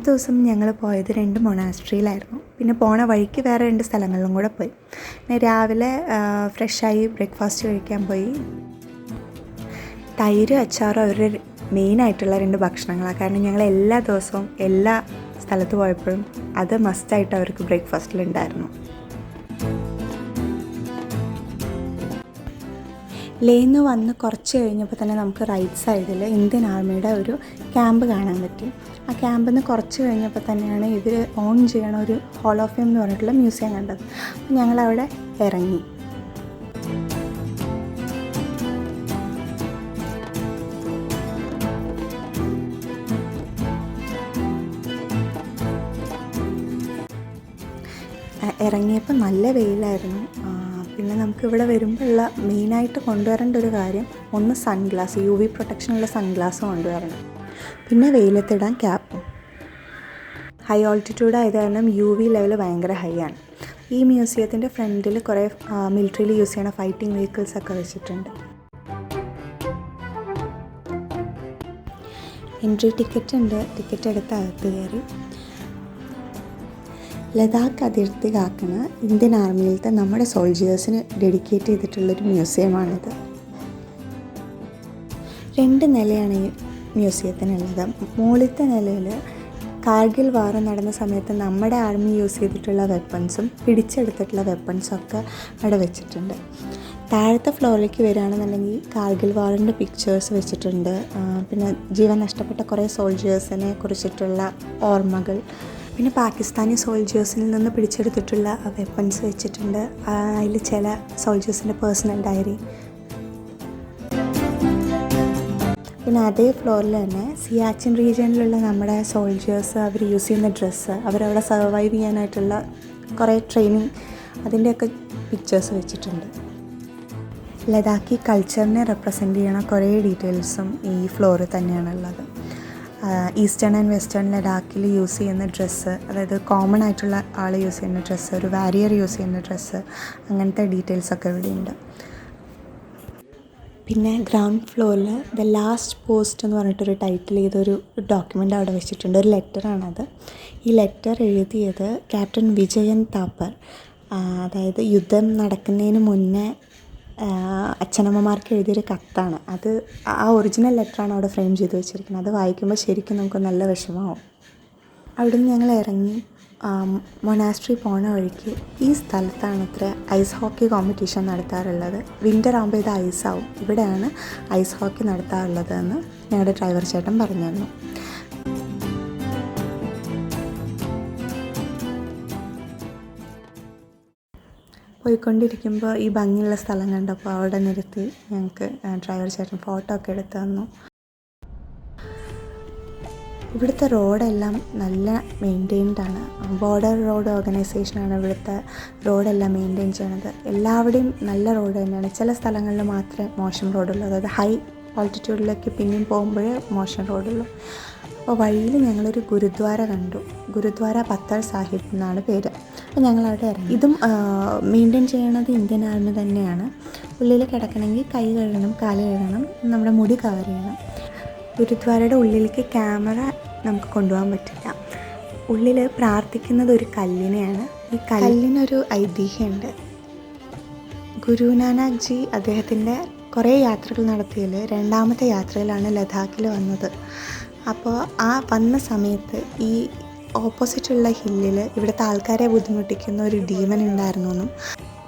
ആദ്യത്തെ ദിവസം ഞങ്ങൾ പോയത് 2 മൊണാസ്ട്രിയിലായിരുന്നു. പിന്നെ പോണ വഴിക്ക് വേറെ 2 സ്ഥലങ്ങളിലും കൂടെ പോയി. പിന്നെ രാവിലെ ഫ്രഷായി ബ്രേക്ക്ഫാസ്റ്റ് കഴിക്കാൻ പോയി. തൈരും അച്ചാറും അവരുടെ മെയിനായിട്ടുള്ള 2 ഭക്ഷണങ്ങളാണ്. കാരണം ഞങ്ങൾ എല്ലാ ദിവസവും എല്ലാ സ്ഥലത്ത് പോയപ്പോഴും അത് മസ്റ്റായിട്ട് അവർക്ക് ബ്രേക്ക്ഫാസ്റ്റിലുണ്ടായിരുന്നു. ലേന്ന് വന്ന് കുറച്ച് കഴിഞ്ഞപ്പോൾ തന്നെ നമുക്ക് റൈറ്റ് സൈഡിൽ ഇന്ത്യൻ ആർമിയുടെ ഒരു ക്യാമ്പ് കാണാൻ പറ്റി. ആ ക്യാമ്പിൽ നിന്ന് കുറച്ച് കഴിഞ്ഞപ്പോൾ തന്നെയാണ് ഇവർ ഓൺ ചെയ്യണ ഒരു ഹോൾ ഓഫ് ഫെയിം എന്ന് പറഞ്ഞിട്ടുള്ള മ്യൂസിയം കണ്ടത്. അപ്പോൾ ഞങ്ങളവിടെ ഇറങ്ങി. ഇറങ്ങിയപ്പോൾ നല്ല വെയിലായിരുന്നു. പിന്നെ നമുക്കിവിടെ വരുമ്പോഴുള്ള മെയിനായിട്ട് കൊണ്ടുവരേണ്ട ഒരു കാര്യം ഒന്ന് സൺഗ്ലാസ്, UV പ്രൊട്ടക്ഷനുള്ള സൺഗ്ലാസ് കൊണ്ടുവരണം. പിന്നെ വെയിലത്തിടാൻ ക്യാപ്പും. ഹൈ ഓൾട്ടിറ്റ്യൂഡ് ആയത് കാരണം UV ലെവൽ ഭയങ്കര ഹൈ ആണ്. ഈ മ്യൂസിയത്തിൻ്റെ ഫ്രണ്ടിൽ കുറേ മിലിറ്ററിയിൽ യൂസ് ചെയ്യണ ഫൈറ്റിംഗ് വെഹിക്കിൾസൊക്കെ വെച്ചിട്ടുണ്ട്. എൻട്രി ടിക്കറ്റ് ഉണ്ട്. ടിക്കറ്റ് എടുത്ത് അകത്ത് കയറി. ലഡാക്ക് അതിർത്തി കാക്കുന്ന ഇന്ത്യൻ ആർമിയിലത്തെ നമ്മുടെ സോൾജിയേഴ്സിന് ഡെഡിക്കേറ്റ് ചെയ്തിട്ടുള്ളൊരു മ്യൂസിയമാണിത്. 2 നിലയാണ് ഈ മ്യൂസിയത്തിനുള്ളത്. മുകളിലത്തെ നിലയിൽ കാർഗിൽ വാർ നടന്ന സമയത്ത് നമ്മുടെ ആർമി യൂസ് ചെയ്തിട്ടുള്ള വെപ്പൺസും പിടിച്ചെടുത്തിട്ടുള്ള വെപ്പൺസൊക്കെ അവിടെ വെച്ചിട്ടുണ്ട്. താഴത്തെ ഫ്ലോറിലേക്ക് വരികയാണെന്നുണ്ടെങ്കിൽ കാർഗിൽ വാറിൻ്റെ പിക്ചേഴ്സ് വെച്ചിട്ടുണ്ട്. പിന്നെ ജീവൻ നഷ്ടപ്പെട്ട കുറേ സോൾജിയേഴ്സിനെ കുറിച്ചിട്ടുള്ള ഓർമ്മകൾ, പിന്നെ പാകിസ്ഥാനി സോൾജിയേഴ്സിൽ നിന്ന് പിടിച്ചെടുത്തിട്ടുള്ള വെപ്പൺസ് വെച്ചിട്ടുണ്ട്. അതിൽ ചില സോൾജിയേഴ്സിൻ്റെ പേഴ്സണൽ ഡയറി. പിന്നെ അതേ ഫ്ലോറിൽ തന്നെ സിയാച്ചിൻ റീജിയനിലുള്ള നമ്മുടെ സോൾജിയേഴ്സ് അവർ യൂസ് ചെയ്യുന്ന ഡ്രസ്സ്, അവരവിടെ സർവൈവ് ചെയ്യാനായിട്ടുള്ള കുറേ ട്രെയിനിങ്, അതിൻ്റെയൊക്കെ പിക്ചേഴ്സ് വെച്ചിട്ടുണ്ട്. ലഡാക്കി കൾച്ചറിനെ റെപ്രസെൻ്റ് ചെയ്യണ കുറേ ഡീറ്റെയിൽസും ഈ ഫ്ലോറിൽ തന്നെയാണുള്ളത്. ഈസ്റ്റേൺ ആൻഡ് വെസ്റ്റേൺ ലഡാക്കിൽ യൂസ് ചെയ്യുന്ന ഡ്രസ്സ്, അതായത് കോമൺ ആയിട്ടുള്ള ആൾ യൂസ് ചെയ്യുന്ന ഡ്രസ്സ്, ഒരു വാരിയർ യൂസ് ചെയ്യുന്ന ഡ്രസ്സ്, അങ്ങനത്തെ ഡീറ്റെയിൽസൊക്കെ ഇവിടെയുണ്ട്. പിന്നെ ഗ്രൗണ്ട് ഫ്ലോറിൽ ദ ലാസ്റ്റ് പോസ്റ്റ് എന്ന് പറഞ്ഞിട്ടൊരു ടൈറ്റിൽ ചെയ്തൊരു ഡോക്യുമെൻ്റ് അവിടെ വെച്ചിട്ടുണ്ട്. ഒരു ലെറ്ററാണത്. ഈ ലെറ്റർ എഴുതിയത് ക്യാപ്റ്റൻ വിജയൻ താപ്പർ. അതായത് യുദ്ധം നടക്കുന്നതിന് മുന്നേ അച്ഛനമ്മമാർക്ക് എഴുതിയൊരു കത്താണ് അത്. ആ ഒറിജിനൽ ലെറ്ററാണ് അവിടെ ഫ്രെയിം ചെയ്ത് വെച്ചിരിക്കുന്നത്. അത് വായിക്കുമ്പോൾ ശരിക്കും നമുക്ക് നല്ല വിഷമമാവും. അവിടുന്ന് ഞങ്ങൾ ഇറങ്ങി മൊണാസ്ട്രി പോണ വഴിക്ക് ഈ സ്ഥലത്താണ് ഇത്ര ഐസ് ഹോക്കി കോമ്പറ്റീഷൻ നടത്താറുള്ളത്. വിൻ്റർ ആകുമ്പോൾ ഇത് ഐസാവും. ഇവിടെയാണ് ഐസ് ഹോക്കി നടത്താറുള്ളതെന്ന് ഞങ്ങളുടെ ഡ്രൈവർ ചേട്ടൻ പറഞ്ഞു തന്നു. പോയിക്കൊണ്ടിരിക്കുമ്പോൾ ഈ ഭംഗിയുള്ള സ്ഥലം കണ്ടപ്പോൾ അവിടെ നിർത്തി ഞങ്ങൾക്ക് ഡ്രൈവർ ചേട്ടൻ ഫോട്ടോ ഒക്കെ എടുത്ത് തന്നു. ഇവിടുത്തെ റോഡെല്ലാം നല്ല മെയിൻറ്റെയിൻഡാണ്. ബോർഡർ റോഡ് ഓർഗനൈസേഷനാണ് ഇവിടുത്തെ റോഡെല്ലാം മെയിൻറ്റെയിൻ ചെയ്യണത്. എല്ലാവിടെയും നല്ല റോഡ് തന്നെയാണ്. ചില സ്ഥലങ്ങളിൽ മാത്രമേ മോശം റോഡുള്ളൂ. അതായത് ഹൈ ഓൾട്ടിറ്റ്യൂഡിലേക്ക് പിന്നെയും പോകുമ്പോഴേ മോശം റോഡുള്ളൂ. അപ്പോൾ വഴിയിൽ ഞങ്ങളൊരു ഗുരുദ്വാര കണ്ടു. ഗുരുദ്വാര പത്തൽ സാഹിബ് എന്നാണ് പേര്. അപ്പോൾ ഞങ്ങളവിടെ ഇറങ്ങി. ഇതും മെയിൻറ്റെയിൻ ചെയ്യണത് ഇന്ത്യൻ ആർമി തന്നെയാണ്. ഉള്ളിൽ കിടക്കണമെങ്കിൽ കൈ കഴുകണം, കാല് കഴുകണം, നമ്മുടെ മുടി കവർ ചെയ്യണം. ഗുരുദ്വാരയുടെ ഉള്ളിലേക്ക് ക്യാമറ നമുക്ക് കൊണ്ടുപോകാൻ പറ്റില്ല. ഉള്ളിൽ പ്രാർത്ഥിക്കുന്നത് ഒരു കല്ലിനെയാണ്. ഈ കല്ലിനൊരു ഐതിഹ്യമുണ്ട്. ഗുരു നാനാക്ക് ജി അദ്ദേഹത്തിൻ്റെ കുറേ യാത്രകൾ നടത്തിയതിൽ 2ാമത്തെ യാത്രയിലാണ് ലഡാക്കിൽ വന്നത്. അപ്പോൾ ആ വന്ന സമയത്ത് ഈ ഓപ്പോസിറ്റുള്ള ഹില്ലിൽ ഇവിടുത്തെ ആൾക്കാരെ ബുദ്ധിമുട്ടിക്കുന്ന ഒരു ഡീമൻ ഉണ്ടായിരുന്നു എന്നും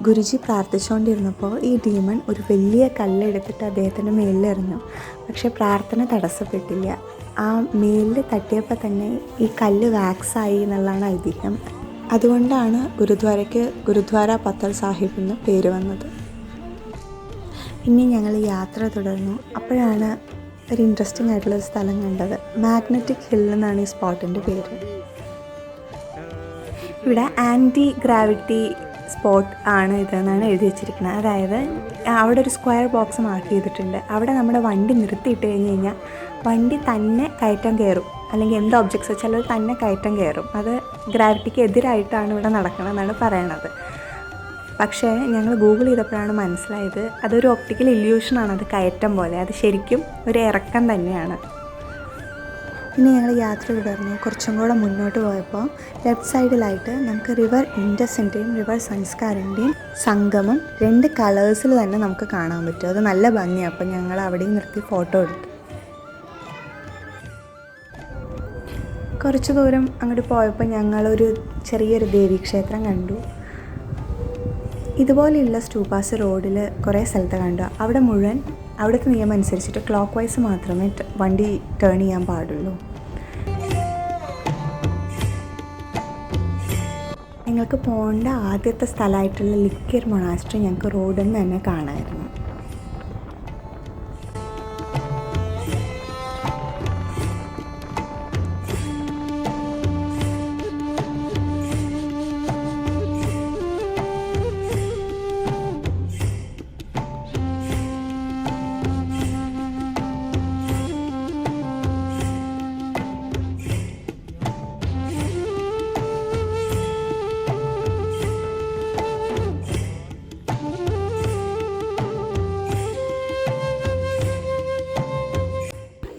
ഗുരുജി പ്രാർത്ഥിച്ചുകൊണ്ടിരുന്നപ്പോൾ ഈ ഡീമൻ ഒരു വലിയ കല്ലെടുത്തിട്ട് അദ്ദേഹത്തിൻ്റെ മേലിലെറിഞ്ഞു. പക്ഷേ പ്രാർത്ഥന തടസ്സപ്പെട്ടില്ല. ആ മേലിൽ തട്ടിയപ്പോൾ തന്നെ ഈ കല്ല് വാക്സായി എന്നുള്ളതാണ് ഐതിഹ്യം. അതുകൊണ്ടാണ് ഗുരുദ്വാരയ്ക്ക് ഗുരുദ്വാര പത്തൽ സാഹിബ് എന്ന് പേര് വന്നത്. പിന്നെ ഞങ്ങൾ യാത്ര തുടർന്നു. അപ്പോഴാണ് ഒരു ഇൻട്രസ്റ്റിംഗ് ആയിട്ടുള്ളൊരു സ്ഥലം കണ്ടത്. മാഗ്നറ്റിക് ഹിൽ എന്നാണ് ഈ സ്പോട്ടിൻ്റെ പേര്. ഇവിടെ ആൻറ്റി ഗ്രാവിറ്റി സ്പോട്ട് ആണ് ഇതെന്നാണ് എഴുതി വെച്ചിരിക്കുന്നത്. അതായത് അവിടെ ഒരു സ്ക്വയർ ബോക്സ് മാർക്ക് ചെയ്തിട്ടുണ്ട്. അവിടെ നമ്മുടെ വണ്ടി നിർത്തിയിട്ട് കഴിഞ്ഞ് കഴിഞ്ഞാൽ വണ്ടി തന്നെ കയറ്റം കയറും. അല്ലെങ്കിൽ എന്ത് ഒബ്ജക്ട്സ് വെച്ചാൽ അത് തന്നെ കയറ്റം കയറും. അത് ഗ്രാവിറ്റിക്ക് എതിരായിട്ടാണ് ഇവിടെ നടക്കണമെന്നാണ് പറയണത്. പക്ഷേ ഞങ്ങൾ ഗൂഗിൾ ചെയ്തപ്പോഴാണ് മനസ്സിലായത് അതൊരു ഒപ്റ്റിക്കൽ ഇല്യൂഷനാണ്. അത് കയറ്റം പോലെ, അത് ശരിക്കും ഒരു ഇറക്കം തന്നെയാണ്. പിന്നെ ഞങ്ങൾ യാത്ര തുടർന്നു. കുറച്ചും കൂടെ മുന്നോട്ട് പോയപ്പോൾ ലെഫ്റ്റ് സൈഡിലായിട്ട് നമുക്ക് റിവർ ഇൻഡസിൻ്റെയും റിവർ സംസ്കാറിൻ്റെയും സംഗമം 2 കളേഴ്സിൽ തന്നെ നമുക്ക് കാണാൻ പറ്റും. അത് നല്ല ഭംഗിയാണ്. അപ്പോൾ ഞങ്ങൾ അവിടെയും നിർത്തി ഫോട്ടോ എടുത്തു. കുറച്ച് ദൂരം അങ്ങോട്ട് പോയപ്പോൾ ഞങ്ങളൊരു ചെറിയൊരു ദേവീക്ഷേത്രം കണ്ടു. ഇതുപോലെയുള്ള സ്റ്റൂപ്പാസ് റോഡിൽ കുറേ സ്ഥലത്ത് കണ്ടു. അവിടെ മുഴുവൻ അവിടുത്തെ നിയമം അനുസരിച്ചിട്ട് ക്ലോക്ക് വൈസ് മാത്രമേ വണ്ടി ടേൺ ചെയ്യാൻ പാടുള്ളൂ. ഞങ്ങൾക്ക് പോകേണ്ട ആദ്യത്തെ സ്ഥലമായിട്ടുള്ള ലിക്കിർ മൊണാസ്ട്രി ഞങ്ങൾക്ക് റോഡിൽ നിന്ന് തന്നെ കാണാമായിരുന്നു.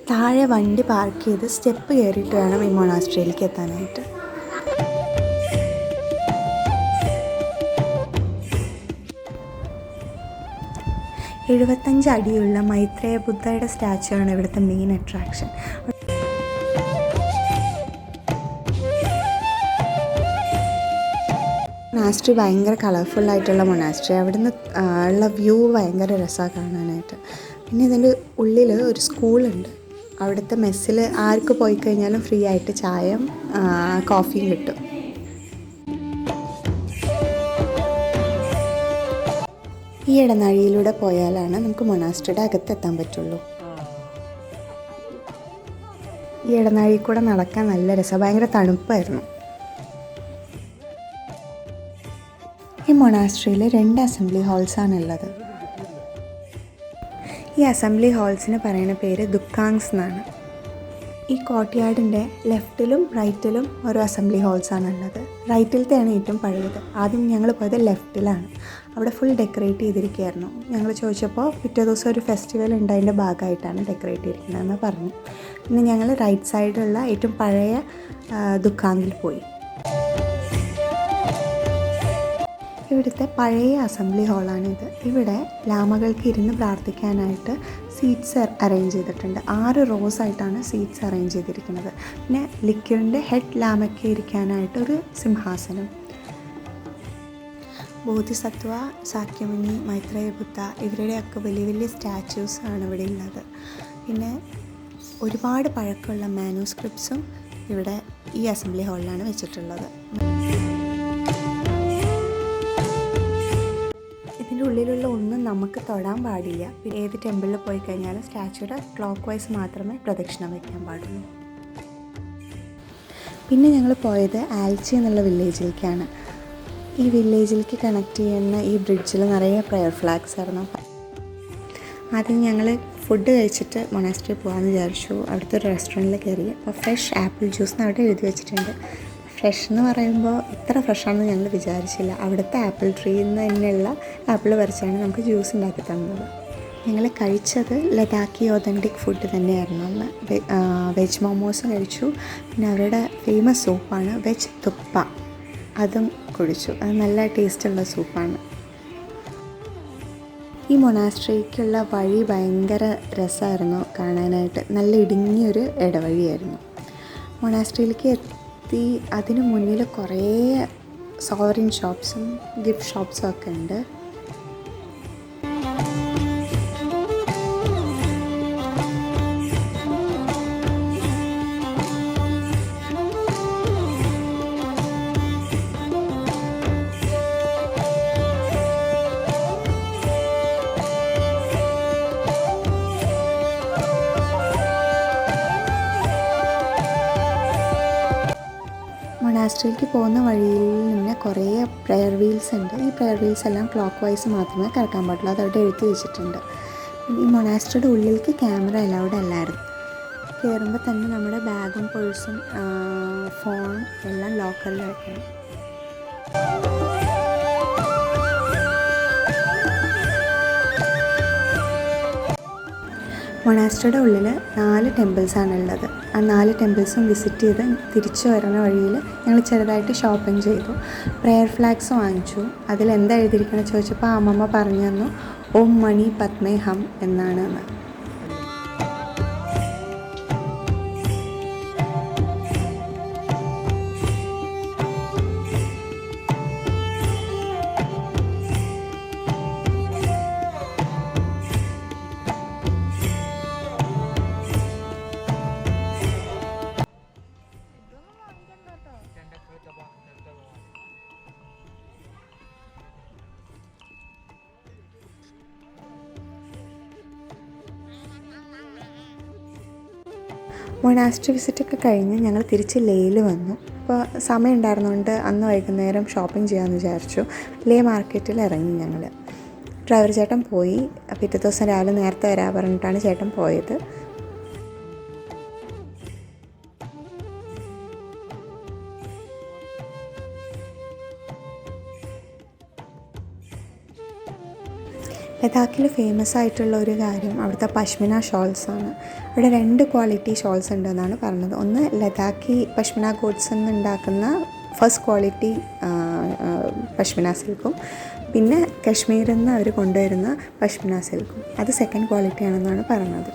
താഴെ വണ്ടി പാർക്ക് ചെയ്ത് സ്റ്റെപ്പ് കയറിയിട്ട് വേണം ഈ മൊണാസ്ട്രിയിലേക്ക് എത്താനായിട്ട്. എഴുപത്തഞ്ച് അടിയുള്ള മൈത്രേയ ബുദ്ധയുടെ സ്റ്റാച്ചു ആണ് ഇവിടുത്തെ മെയിൻ അട്രാക്ഷൻ. മൊണാസ്ട്രി ഭയങ്കര കളർഫുള്ളായിട്ടുള്ള മൊണാസ്ട്രി. അവിടുന്ന് ഉള്ള വ്യൂ ഭയങ്കര രസമാണ് കാണാനായിട്ട്. പിന്നെ ഇതിൻ്റെ ഉള്ളിൽ ഒരു സ്കൂളുണ്ട്. അവിടുത്തെ മെസ്സിൽ ആർക്ക് പോയി കഴിഞ്ഞാലും ഫ്രീ ആയിട്ട് ചായയും കോഫിയും കിട്ടും. ഈ ഇടനാഴിയിലൂടെ പോയാലാണ് നമുക്ക് മൊണാസ്ട്രിയുടെ അകത്തെത്താൻ പറ്റുള്ളൂ. ഈ ഇടനാഴിയിൽ കൂടെ നടക്കാൻ നല്ല രസമാണ്. ഭയങ്കര തണുപ്പായിരുന്നു. ഈ മൊണാസ്ട്രിയിൽ 2 അസംബ്ലി ഹാൾസാണുള്ളത്. ഈ അസംബ്ലി ഹാൾസിന് പറയുന്ന പേര് ദുഃഖാങ്സ് എന്നാണ്. ഈ കോർട്ട്യാർഡിൻ്റെ ലെഫ്റ്റിലും റൈറ്റിലും ഓരോ അസംബ്ലി ഹാൾസാണുള്ളത്. റൈറ്റിലത്തെയാണ് ഏറ്റവും പഴയത്. ആദ്യം ഞങ്ങൾ പോയത് ലെഫ്റ്റിലാണ്. അവിടെ ഫുൾ ഡെക്കറേറ്റ് ചെയ്തിരിക്കുകയായിരുന്നു. ഞങ്ങൾ ചോദിച്ചപ്പോൾ പിറ്റേ ദിവസം ഒരു ഫെസ്റ്റിവൽ ഉണ്ട്, അതിൻ്റെ ഭാഗമായിട്ടാണ് ഡെക്കറേറ്റ് ചെയ്തിരിക്കുന്നതെന്ന് പറഞ്ഞു. പിന്നെ ഞങ്ങൾ റൈറ്റ് സൈഡിലുള്ള ഏറ്റവും പഴയ ദുഃഖാങ്കിൽ പോയി. ഇവിടുത്തെ പഴയ അസംബ്ലി ഹാളാണിത്. ഇവിടെ ലാമകൾക്ക് ഇരുന്ന് പ്രാർത്ഥിക്കാനായിട്ട് സീറ്റ്സ് അറേഞ്ച് ചെയ്തിട്ടുണ്ട്. 6 റോസ് ആയിട്ടാണ് സീറ്റ്സ് അറേഞ്ച് ചെയ്തിരിക്കുന്നത്. പിന്നെ ലിക്കിറിൻ്റെ ഹെഡ് ലാമയ്ക്ക് ഇരിക്കാനായിട്ട് ഒരു സിംഹാസനം. ബോധിസത്വ, സാക്യമുനി, മൈത്രേയ ബുദ്ധ ഇവരുടെയൊക്കെ വലിയ വലിയ സ്റ്റാച്യൂസ് ആണ് ഇവിടെ ഉള്ളത്. പിന്നെ ഒരുപാട് പഴക്കമുള്ള മാനുസ്ക്രിപ്റ്റ്സും ഇവിടെ ഈ അസംബ്ലി ഹാളിലാണ് വെച്ചിട്ടുള്ളത്. ഇതിൻ്റെ ഉള്ളിലുള്ള ഒന്നും നമുക്ക് തൊടാൻ പാടില്ല. പിന്നെ ഏത് ടെമ്പിളിൽ പോയി കഴിഞ്ഞാലും സ്റ്റാച്യൂടെ ക്ലോക്ക് വൈസ് മാത്രമേ പ്രദക്ഷിണം വയ്ക്കാൻ പാടുള്ളൂ. പിന്നെ ഞങ്ങൾ പോയത് ആൽച്ചി എന്നുള്ള വില്ലേജിലേക്കാണ്. ഈ വില്ലേജിലേക്ക് കണക്ട് ചെയ്യുന്ന ഈ ബ്രിഡ്ജിൽ നിറയെ പ്രയർ ഫ്ലാഗ്സ് ആയിരുന്നു. ആദ്യം ഞങ്ങൾ ഫുഡ് കഴിച്ചിട്ട് മൊണാസ്ട്രി പോകാമെന്ന് വിചാരിച്ചു. അവിടുത്തെ ഒരു റെസ്റ്റോറൻറ്റിൽ കയറി. അപ്പോൾ ഫ്രഷ് ആപ്പിൾ ജ്യൂസ് എന്ന് അവിടെ എഴുതി വെച്ചിട്ടുണ്ട്. ഫ്രഷ് എന്ന് പറയുമ്പോൾ ഇത്ര ഫ്രഷാണെന്ന് ഞങ്ങൾ വിചാരിച്ചില്ല. അവിടുത്തെ ആപ്പിൾ ട്രീയിൽ നിന്ന് തന്നെയുള്ള ആപ്പിൾ പറിച്ചാണ് നമുക്ക് ജ്യൂസ് ഉണ്ടാക്കി തന്നത്. ഞങ്ങൾ കഴിച്ചത് ലഡാക്കി ഒതൻറ്റിക് ഫുഡ് തന്നെയായിരുന്നു. അന്ന് വെജ് മോമോസ് കഴിച്ചു. പിന്നെ അവരുടെ ഫേമസ് സൂപ്പാണ് വെജ് തുപ്പ, അതും കുടിച്ചു. അത് നല്ല ടേസ്റ്റുള്ള സൂപ്പാണ്. ഈ മൊണാസ്ട്രിക്കുള്ള വഴി ഭയങ്കര രസമായിരുന്നു കാണാനായിട്ട്. നല്ല ഇടുങ്ങിയൊരു ഇടവഴിയായിരുന്നു. മൊണാസ്ട്രിയിലേക്ക് അതിന് മുന്നിൽ കുറേ സോവറിൻ ഷോപ്സും ഗിഫ്റ്റ് ഷോപ്സും ഒക്കെ ഉണ്ട്. മൊണാസ്ട്രിയിലേക്ക് പോകുന്ന വഴിയിൽ നിന്ന് കുറേ പ്രെയർ വീൽസ് ഉണ്ട്. ഈ പ്രെയർ വീൽസ് എല്ലാം ക്ലോക്ക് വൈസ് മാത്രമേ കിടക്കാൻ പാടുള്ളൂ. അതവിടെ എഴുതി വെച്ചിട്ടുണ്ട്. ഈ മൊണാസ്ട്രിയുടെ ഉള്ളിലേക്ക് ക്യാമറ അലൗഡ് അല്ലായിരുന്നു. കയറുമ്പോൾ തന്നെ നമ്മുടെ ബാഗും പേഴ്സും ഫോൺ എല്ലാം ലോക്കറിൽ വെക്കണം. മൊണാസ്ട്രിയുടെ ഉള്ളിൽ 4 ടെമ്പിൾസാണ് ഉള്ളത്. ആ 4 ടെമ്പിൾസും വിസിറ്റ് ചെയ്ത് തിരിച്ചു വരുന്ന വഴിയിൽ ഞങ്ങൾ ചെറുതായിട്ട് ഷോപ്പിംഗ് ചെയ്തു. പ്രെയർ ഫ്ലാഗ്സ് വാങ്ങിച്ചു. അതിലെന്താ എഴുതിയിരിക്കണമെന്ന് ചോദിച്ചപ്പോൾ അമ്മമ്മ പറഞ്ഞു തന്നു, ഓം മണി പത്മേ ഹം എന്നാണ്. മൊണാസ്ട്രി വിസിറ്റൊക്കെ കഴിഞ്ഞ് ഞങ്ങൾ തിരിച്ച് ലേയിൽ വന്നു. അപ്പോൾ സമയം ഉണ്ടായിരുന്നതുകൊണ്ട് അന്ന് വൈകുന്നേരം ഷോപ്പിംഗ് ചെയ്യാമെന്ന് വിചാരിച്ചു. ലേ മാർക്കറ്റിൽ ഇറങ്ങി ഞങ്ങൾ. ഡ്രൈവർ ചേട്ടൻ പോയി. പിറ്റേ ദിവസം രാവിലെ നേരത്തെ വരാൻ പറഞ്ഞിട്ടാണ് ചേട്ടൻ പോയത്. ലഡാക്കിൽ ഫേമസ് ആയിട്ടുള്ള ഒരു കാര്യം അവിടുത്തെ പഷ്മിന ഷോൾസാണ്. അവിടെ 2 ക്വാളിറ്റി ഷോൾസ് ഉണ്ടെന്നാണ് പറഞ്ഞത്. ഒന്ന് ലഡാക്കി പഷ്മിന ഗോഡ്സിൽ നിന്ന് ഉണ്ടാക്കുന്ന ഫസ്റ്റ് ക്വാളിറ്റി പഷ്മിന സിൽക്കും, പിന്നെ കശ്മീരിൽ നിന്ന് അവർ കൊണ്ടുവരുന്ന പഷ്മിന സിൽക്കും, അത് സെക്കൻഡ് ക്വാളിറ്റി ആണെന്നാണ് പറഞ്ഞത്.